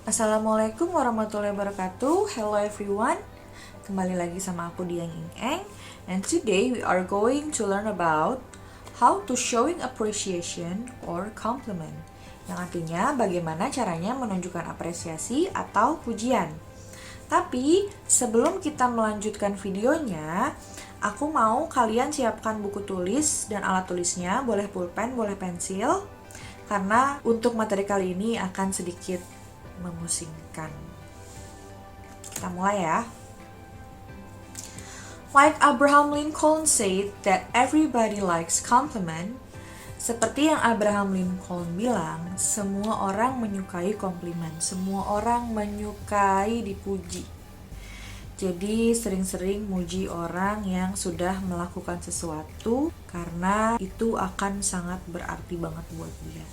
Assalamualaikum warahmatullahi wabarakatuh. Hello everyone. Kembali lagi sama aku Dian Ing Eng. And today we are going to learn about how to showing appreciation or compliment. Yang artinya bagaimana caranya menunjukkan apresiasi atau pujian. Tapi sebelum kita melanjutkan videonya, aku mau kalian siapkan buku tulis dan alat tulisnya, boleh pulpen, boleh pensil. Karena untuk materi kali ini akan sedikit memusingkan. Kita mulai ya. Like Abraham Lincoln said that everybody likes compliment. Seperti yang Abraham Lincoln bilang, semua orang menyukai komplimen, semua orang menyukai dipuji. Jadi sering-sering muji orang yang sudah melakukan sesuatu karena itu akan sangat berarti banget buat dia.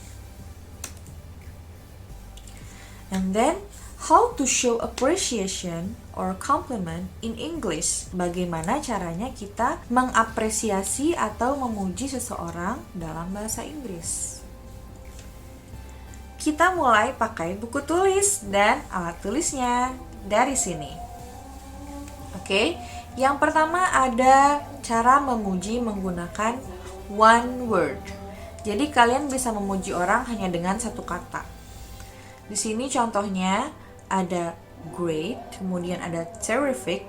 And then, how to show appreciation or compliment in English. Bagaimana caranya kita mengapresiasi atau memuji seseorang dalam bahasa Inggris. Kita mulai pakai buku tulis dan alat tulisnya dari sini. Oke, yang pertama ada cara memuji menggunakan one word. Jadi kalian bisa memuji orang hanya dengan satu kata. Di sini contohnya ada great, kemudian ada terrific,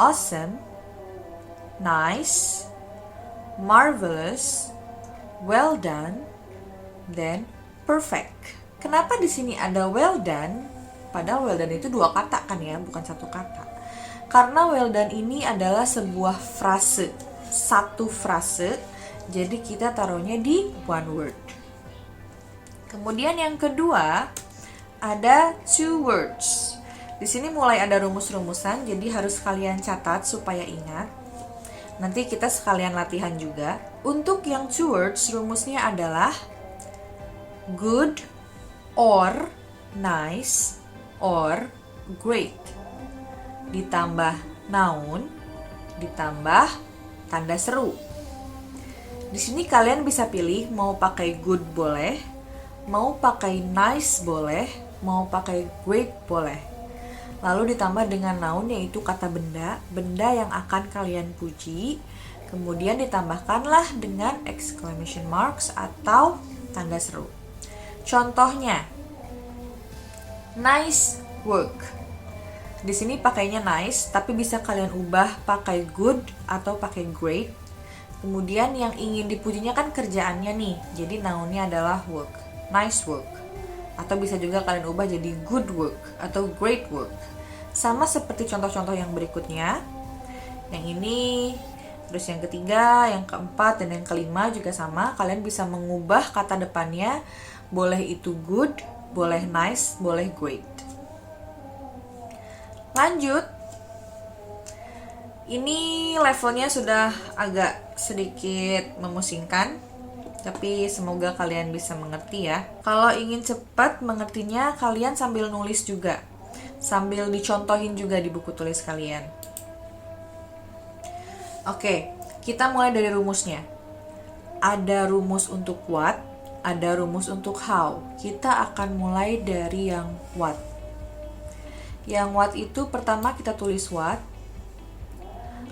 awesome, nice, marvelous, well done, then perfect. Kenapa di sini ada well done? Padahal well done itu dua kata kan ya, bukan satu kata. Karena well done ini adalah sebuah frase, satu frase, jadi kita taruhnya di one word. Kemudian yang kedua ada two words. Di sini mulai ada rumus-rumusan, jadi harus kalian catat supaya ingat. Nanti kita sekalian latihan juga. Untuk yang two words, rumusnya adalah good or nice or great. Ditambah noun, ditambah tanda seru. Di sini kalian bisa pilih mau pakai good boleh, mau pakai nice boleh, mau pakai great boleh. Lalu ditambah dengan noun yaitu kata benda, benda yang akan kalian puji. Kemudian ditambahkanlah dengan exclamation marks atau tanda seru. Contohnya, nice work. Di sini pakainya nice, tapi bisa kalian ubah pakai good atau pakai great. Kemudian yang ingin dipujinya kan kerjaannya nih, jadi nounnya adalah work. Nice work, atau bisa juga kalian ubah jadi good work atau great work. Sama seperti contoh-contoh yang berikutnya. Yang ini, terus yang ketiga, yang keempat, dan yang kelima juga sama. Kalian bisa mengubah kata depannya, boleh itu good, boleh nice, boleh great. Lanjut. Ini levelnya sudah agak sedikit memusingkan, tapi semoga kalian bisa mengerti ya. Kalau ingin cepat mengertinya, kalian sambil nulis juga, sambil dicontohin juga di buku tulis kalian. Oke, kita mulai dari rumusnya. Ada rumus untuk what, ada rumus untuk how. Kita akan mulai dari yang what. Yang what itu pertama kita tulis what,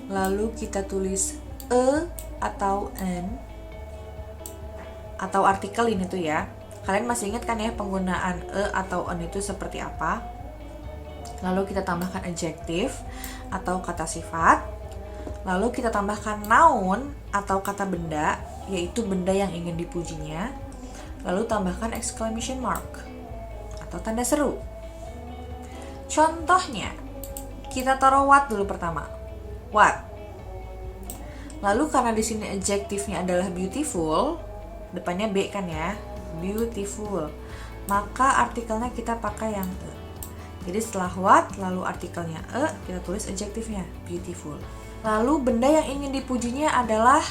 lalu kita tulis a atau an, atau artikel ini tuh ya. Kalian masih ingat kan ya penggunaan a atau an itu seperti apa? Lalu kita tambahkan adjective atau kata sifat. Lalu kita tambahkan noun atau kata benda, yaitu benda yang ingin dipujinya. Lalu tambahkan exclamation mark atau tanda seru. Contohnya, kita taruh what dulu pertama. What. Lalu karena di sini adjective-nya adalah beautiful, depannya B kan ya, beautiful, maka artikelnya kita pakai yang e. Jadi setelah what, lalu artikelnya e, kita tulis adjektifnya beautiful. Lalu benda yang ingin dipujinya adalah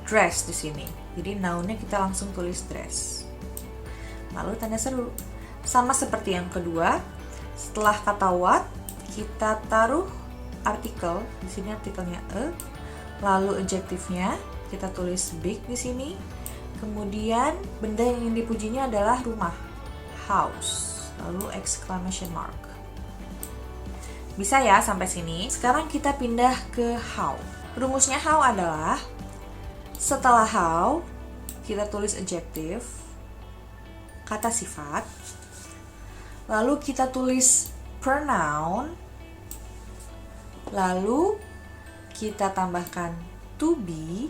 dress di sini. Jadi nounnya kita langsung tulis dress. Lalu tanda seru. Sama seperti yang kedua, setelah kata what, kita taruh artikel. Di sini artikelnya e, lalu adjektifnya kita tulis big di sini. Kemudian benda yang ingin dipujinya adalah rumah, house. lalu exclamation mark. Bisa ya sampai sini? Sekarang kita pindah ke how. Rumusnya how adalah setelah how kita tulis adjective, kata sifat, lalu kita tulis pronoun, lalu kita tambahkan to be,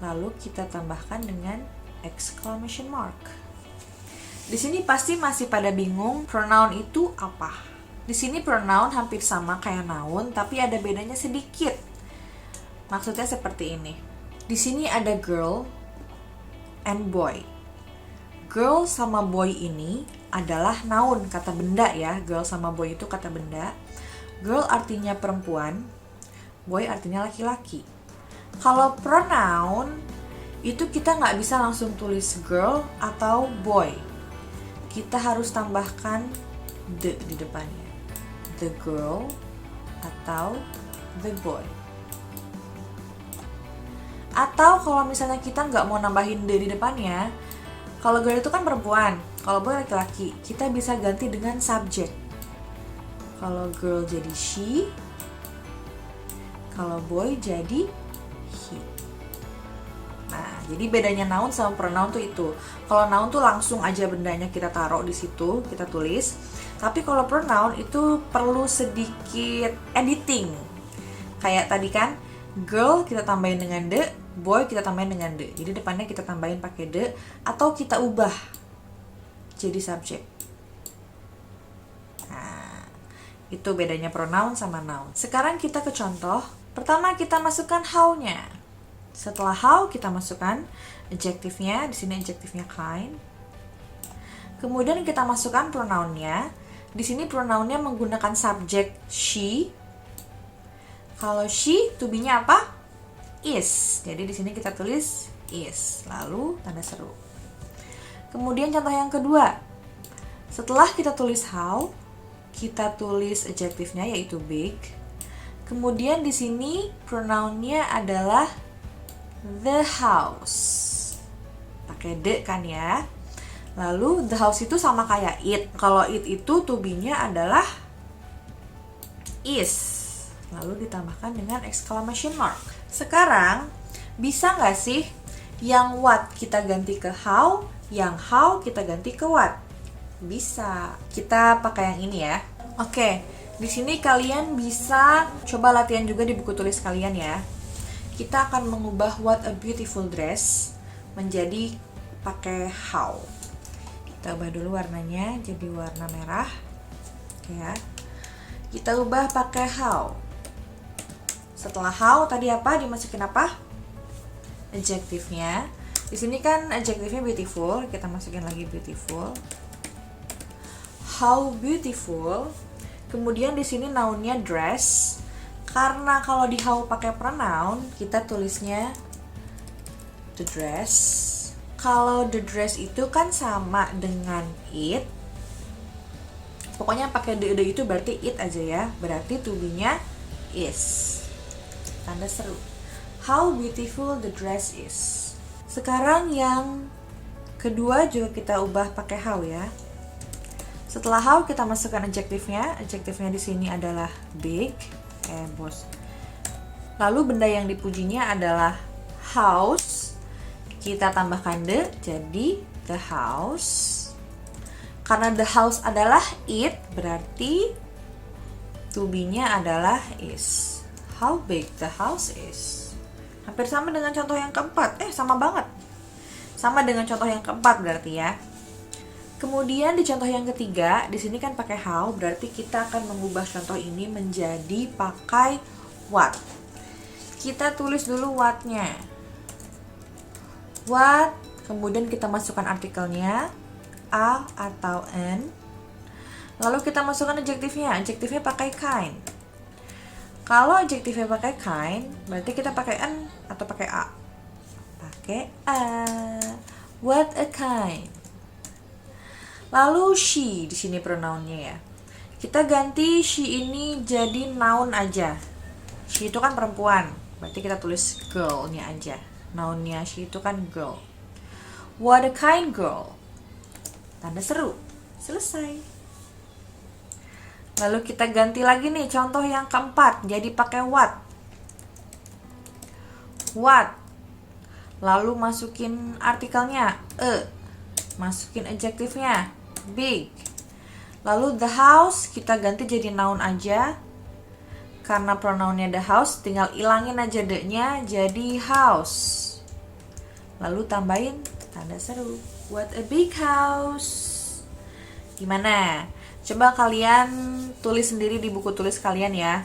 lalu kita tambahkan dengan exclamation mark. Di sini pasti masih pada bingung pronoun itu apa. Di sini pronoun hampir sama kayak noun, tapi ada bedanya sedikit. Maksudnya seperti ini. Di sini ada girl and boy. Girl sama boy ini adalah noun, kata benda ya. Girl sama boy itu kata benda. Girl artinya perempuan, boy artinya laki-laki. Kalau pronoun itu kita nggak bisa langsung tulis girl atau boy. Kita harus tambahkan the di depannya. The girl atau the boy. Atau kalau misalnya kita nggak mau nambahin the di depannya, kalau girl itu kan perempuan, kalau boy laki-laki, kita bisa ganti dengan subject. Kalau girl jadi she, kalau boy jadi he. Nah, jadi bedanya noun sama pronoun tuh itu. Kalau noun tuh langsung aja bendanya kita taruh di situ, kita tulis. Tapi kalau pronoun itu perlu sedikit editing. Kayak tadi kan, girl kita tambahin dengan the, boy kita tambahin dengan the. Jadi depannya kita tambahin pakai the atau kita ubah jadi subjek. Nah, itu bedanya pronoun sama noun. Sekarang kita ke contoh. Pertama kita masukkan how-nya. Setelah how kita masukkan adjective-nya. Di sini adjective-nya kind. Kemudian kita masukkan pronoun-nya. Di sini pronoun-nya menggunakan subjek she. Kalau she, to be-nya apa? Is. Jadi di sini kita tulis is. Lalu tanda seru. Kemudian contoh yang kedua. Setelah kita tulis how, kita tulis adjective-nya yaitu big. Kemudian di sini pronoun-nya adalah the house. Pakai the kan ya. Lalu the house itu sama kayak it. Kalau it itu to be-nya adalah is. Lalu ditambahkan dengan exclamation mark. Sekarang bisa nggak sih yang what kita ganti ke how, yang how kita ganti ke what? Bisa. Kita pakai yang ini ya. Oke, di sini kalian bisa coba latihan juga di buku tulis kalian ya. Kita akan mengubah what a beautiful dress menjadi pakai how. Kita ubah dulu warnanya jadi warna merah. Oke ya. Kita ubah pakai how. Setelah how tadi apa? Dimasukin apa? Adjective-nya. Di sini kan adjective-nya beautiful, kita masukin lagi beautiful. How beautiful. Kemudian di sini noun-nya dress. Karena kalau di how pakai pronoun, kita tulisnya the dress. Kalau the dress itu kan sama dengan it. Pokoknya pakai the itu berarti it aja ya. Berarti to be-nya is. Tanda seru. How beautiful the dress is. Sekarang yang kedua juga kita ubah pakai how ya. Setelah how kita masukkan adjective-nya. Adjective-nya di sini adalah big. Bos. Lalu benda yang dipujinya adalah house. Kita tambahkan the jadi the house. Karena the house adalah it, berarti to be-nya adalah is. How big the house is. Hampir sama dengan contoh yang keempat. Sama banget. Sama dengan contoh yang keempat berarti ya. Kemudian di contoh yang ketiga, di sini kan pakai how, berarti kita akan mengubah contoh ini menjadi pakai what. Kita tulis dulu what-nya. What, kemudian kita masukkan artikelnya, a atau an. Lalu kita masukkan adjective-nya. Adjective-nya pakai kind. Kalau adjective-nya pakai kind, berarti kita pakai an atau pakai a? Pakai a. What a kind. Lalu she, di sini pronoun-nya ya. Kita ganti she ini jadi noun aja. She itu kan perempuan, berarti kita tulis girl-nya aja. Noun-nya she itu kan girl. What a kind girl. Tanda seru. Selesai. Lalu kita ganti lagi nih contoh yang keempat, jadi pakai what. What. Lalu masukin artikelnya, masukin adjektifnya, big. Lalu the house kita ganti jadi noun aja. Karena pronounnya the house, tinggal ilangin aja the-nya jadi house. Lalu tambahin tanda seru. What a big house. Gimana? Coba kalian tulis sendiri di buku tulis kalian ya.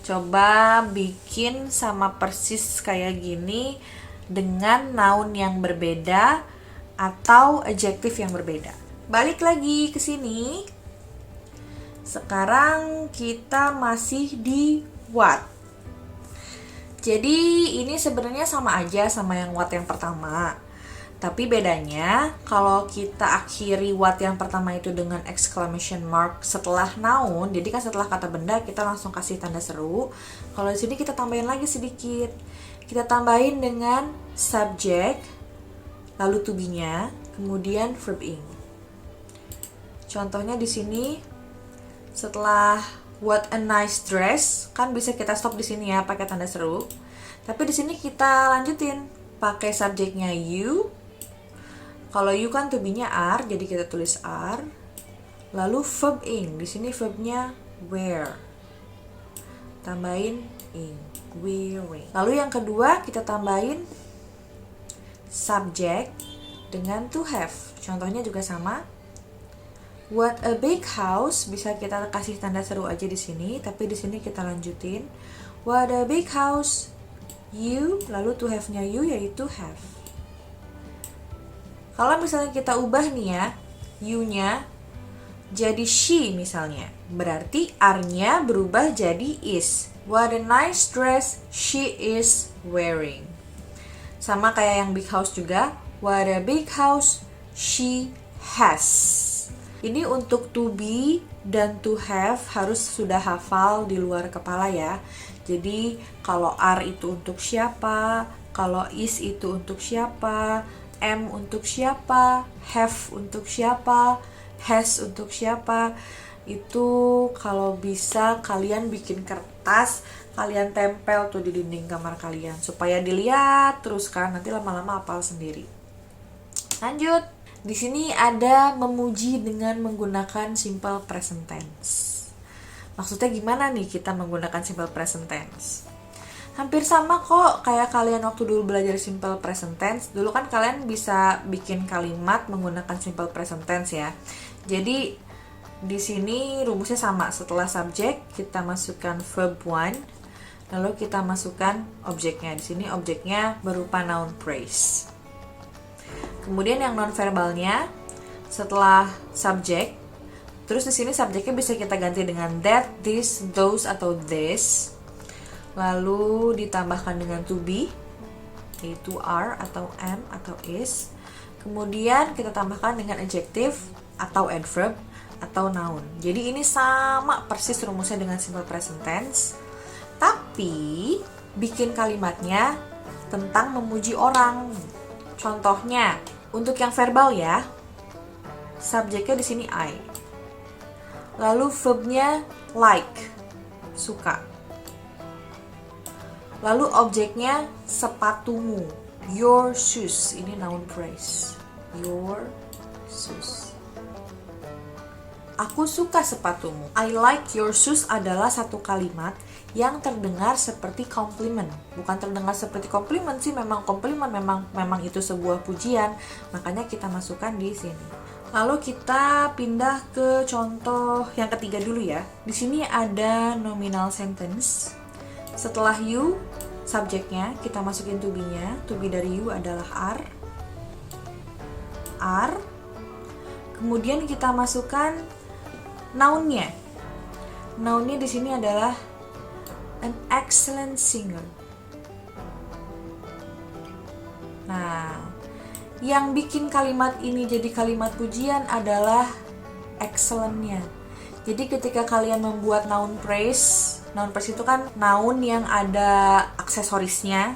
Coba bikin sama persis kayak gini dengan noun yang berbeda atau adjektif yang berbeda. Balik lagi ke sini. Sekarang kita masih di what. Jadi ini sebenarnya sama aja sama yang what yang pertama. Tapi bedanya kalau kita akhiri what yang pertama itu dengan exclamation mark setelah noun, jadi kan setelah kata benda kita langsung kasih tanda seru. Kalau di sini kita tambahin lagi sedikit. Kita tambahin dengan subject, lalu to be-nya, kemudian verb ing. Contohnya di sini setelah what a nice dress, kan bisa kita stop di sini ya pakai tanda seru. Tapi di sini kita lanjutin pakai subjeknya you. Kalau you kan to be-nya are, jadi kita tulis are. Lalu verb ing, di sini verbnya wear. Tambahin ing, wearing. Lalu yang kedua kita tambahin subject dengan to have. Contohnya juga sama. What a big house, bisa kita kasih tanda seru aja di sini, tapi di sini kita lanjutin. What a big house, you, lalu to have-nya you yaitu have. Kalau misalnya kita ubah nih ya, you-nya jadi she misalnya, berarti are-nya berubah jadi is. What a nice dress she is wearing. Sama kayak yang big house juga, what a big house she has. Ini untuk to be dan to have harus sudah hafal di luar kepala ya. Jadi kalau are itu untuk siapa, kalau is itu untuk siapa, am untuk siapa, have untuk siapa, has untuk siapa. Itu kalau bisa kalian bikin kertas, kalian tempel tuh di dinding kamar kalian supaya dilihat terus kan, nanti lama-lama hafal sendiri. Lanjut. Di sini ada memuji dengan menggunakan simple present tense. Maksudnya gimana nih kita menggunakan simple present tense? Hampir sama kok kayak kalian waktu dulu belajar simple present tense. Dulu kan kalian bisa bikin kalimat menggunakan simple present tense ya. Jadi di sini rumusnya sama. Setelah subject kita masukkan verb one, lalu kita masukkan objeknya. Di sini objeknya berupa noun phrase. Kemudian yang non-verbalnya setelah subject, terus di sini subjeknya bisa kita ganti dengan that, this, those atau this. Lalu ditambahkan dengan to be, yaitu are atau am atau is. Kemudian kita tambahkan dengan adjective atau adverb atau noun. Jadi ini sama persis rumusnya dengan simple present tense. Tapi bikin kalimatnya tentang memuji orang. Contohnya, untuk yang verbal ya, subjeknya di sini I. Lalu verbnya like, suka. Lalu objeknya sepatumu, your shoes. Ini noun phrase, your shoes. Aku suka sepatumu. I like your shoes adalah satu kalimat yang terdengar seperti komplimen. Bukan terdengar seperti komplimen sih, memang komplimen, memang itu sebuah pujian. Makanya kita masukkan di sini. Lalu kita pindah ke contoh yang ketiga dulu ya. Di sini ada nominal sentence. Setelah you, subjeknya kita masukin to be-nya. To be dari you adalah are. Are. Kemudian kita masukkan noun-nya. Noun-nya di sini adalah an excellent singer. Nah, yang bikin kalimat ini jadi kalimat pujian adalah excellent-nya. Jadi ketika kalian membuat noun phrase itu kan noun yang ada aksesorisnya.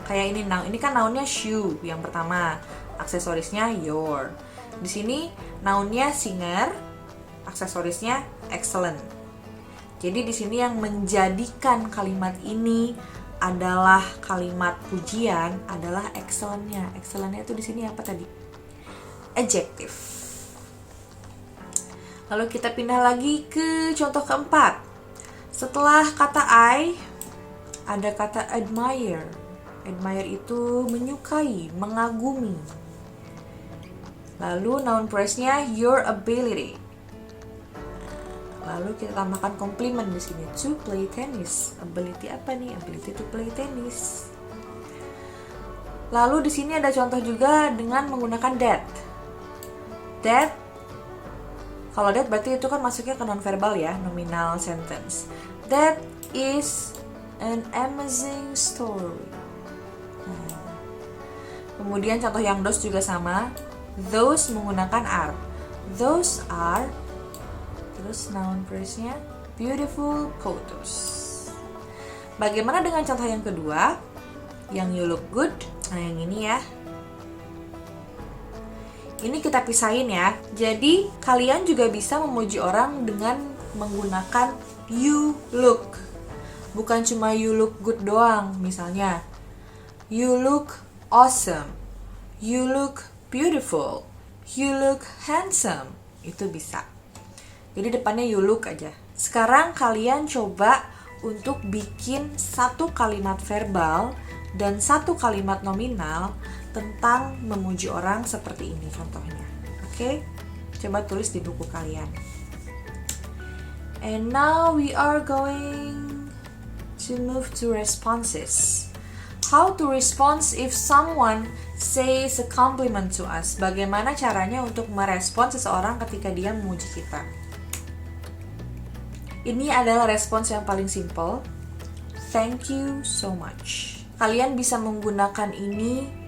Kayak ini noun, ini kan nounnya shoe yang pertama, aksesorisnya your. Di sini Nounnya singer, aksesorisnya excellent. Jadi di sini yang menjadikan kalimat ini adalah kalimat pujian adalah excellent-nya. Excellent-nya itu di sini apa tadi? Adjective. Lalu kita pindah lagi ke contoh keempat. Setelah kata I, ada kata admire. Admire itu menyukai, mengagumi. Lalu noun phrase-nya your ability. Lalu kita tambahkan compliment di sini, to play tennis. Ability apa nih? Ability to play tennis. Lalu di sini ada contoh juga dengan menggunakan that. That, kalau that berarti itu kan masuknya ke nonverbal ya, nominal sentence. That is an amazing story. Kemudian contoh yang those juga sama. Those menggunakan are. Those are, terus noun phrase-nya beautiful photos. Bagaimana dengan contoh yang kedua? Yang you look good. Nah, yang ini ya. Ini kita pisahin ya. Jadi, kalian juga bisa memuji orang dengan menggunakan you look. Bukan cuma you look good doang. Misalnya, you look awesome. You look beautiful. You look handsome. Itu bisa. Jadi depannya you look aja. Sekarang kalian coba untuk bikin satu kalimat verbal dan satu kalimat nominal tentang memuji orang seperti ini contohnya. Oke? Coba tulis di buku kalian. And now we are going to move to responses. How to respond if someone says a compliment to us. Bagaimana caranya untuk merespon seseorang ketika dia memuji kita. Ini adalah respons yang paling simple. Thank you so much. Kalian bisa menggunakan ini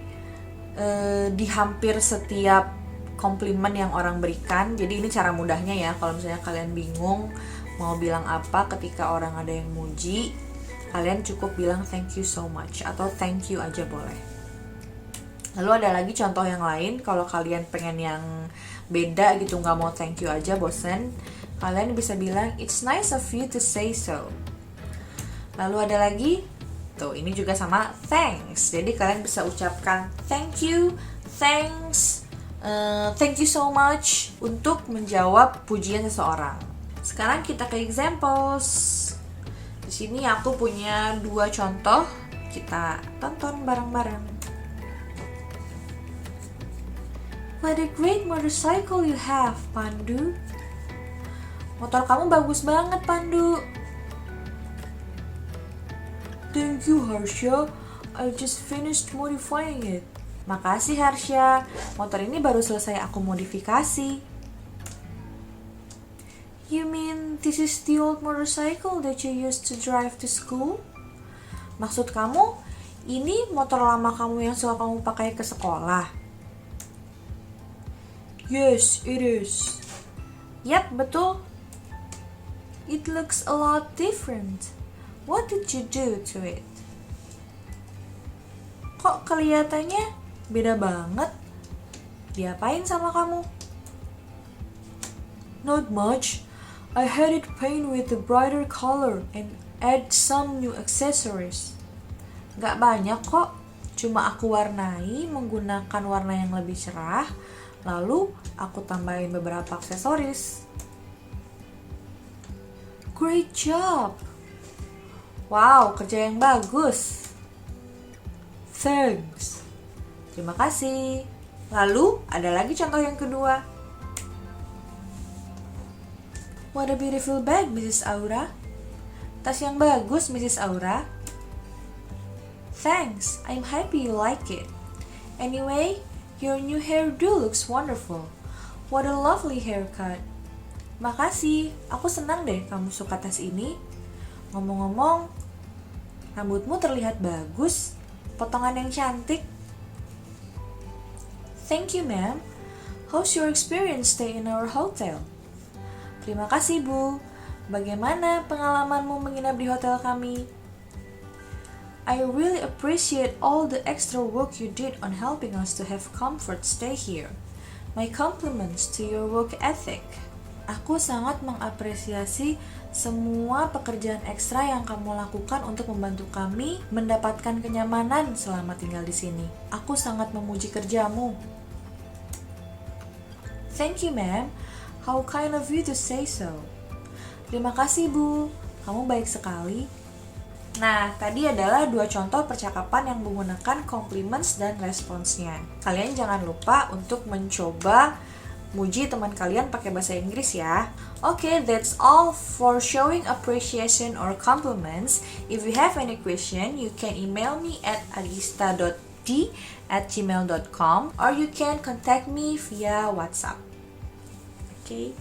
di hampir setiap komplimen yang orang berikan. Jadi ini cara mudahnya ya. Kalau misalnya kalian bingung mau bilang apa ketika orang ada yang muji, kalian cukup bilang thank you so much atau thank you aja boleh. Lalu ada lagi contoh yang lain. Kalau kalian pengen yang beda gitu, nggak mau thank you aja, bosen, kalian bisa bilang it's nice of you to say so. Lalu ada lagi, tuh ini juga sama thanks. Jadi kalian bisa ucapkan thank you, thanks, thank you so much untuk menjawab pujian seseorang. Sekarang kita ke examples. Di sini aku punya 2 contoh, kita tonton bareng-bareng. What a great motorcycle you have, Pandu. Motor kamu bagus banget, Pandu. Thank you, Harsha. I just finished modifying it. Makasih, Harsha. Motor ini baru selesai aku modifikasi. You mean this is the old motorcycle that you used to drive to school? Maksud kamu, ini motor lama kamu yang suka kamu pakai ke sekolah? Yes, it is. Yap, betul. It looks a lot different. What did you do to it? Kok kelihatannya beda banget? Diapain sama kamu? Not much. I had it paint with a brighter color and add some new accessories. Gak banyak kok. Cuma aku warnai menggunakan warna yang lebih cerah, lalu aku tambahin beberapa aksesoris. Great job! Wow, kerja yang bagus. Thanks. Terima kasih. Lalu, ada lagi contoh yang kedua. What a beautiful bag, Mrs. Aura. Tas yang bagus, Mrs. Aura. Thanks, I'm happy you like it. Anyway, your new hairdo looks wonderful. What a lovely haircut. Makasih, aku senang deh kamu suka tas ini. Ngomong-ngomong, rambutmu terlihat bagus, potongan yang cantik. Thank you, ma'am. How's your experience stay in our hotel? Terima kasih, Bu. Bagaimana pengalamanmu menginap di hotel kami? I really appreciate all the extra work you did on helping us to have comfort stay here. My compliments to your work ethic. Aku sangat mengapresiasi semua pekerjaan ekstra yang kamu lakukan untuk membantu kami mendapatkan kenyamanan selama tinggal di sini. Aku sangat memuji kerjamu. Thank you, ma'am. How kind of you to say so. Terima kasih, Bu. Kamu baik sekali. Nah, tadi adalah 2 contoh percakapan yang menggunakan compliments dan responsnya. Kalian jangan lupa untuk mencoba muji teman kalian pakai bahasa Inggris ya. Okay, that's all for showing appreciation or compliments. If you have any question, you can email me at arista.d@gmail.com or you can contact me via WhatsApp. Okay.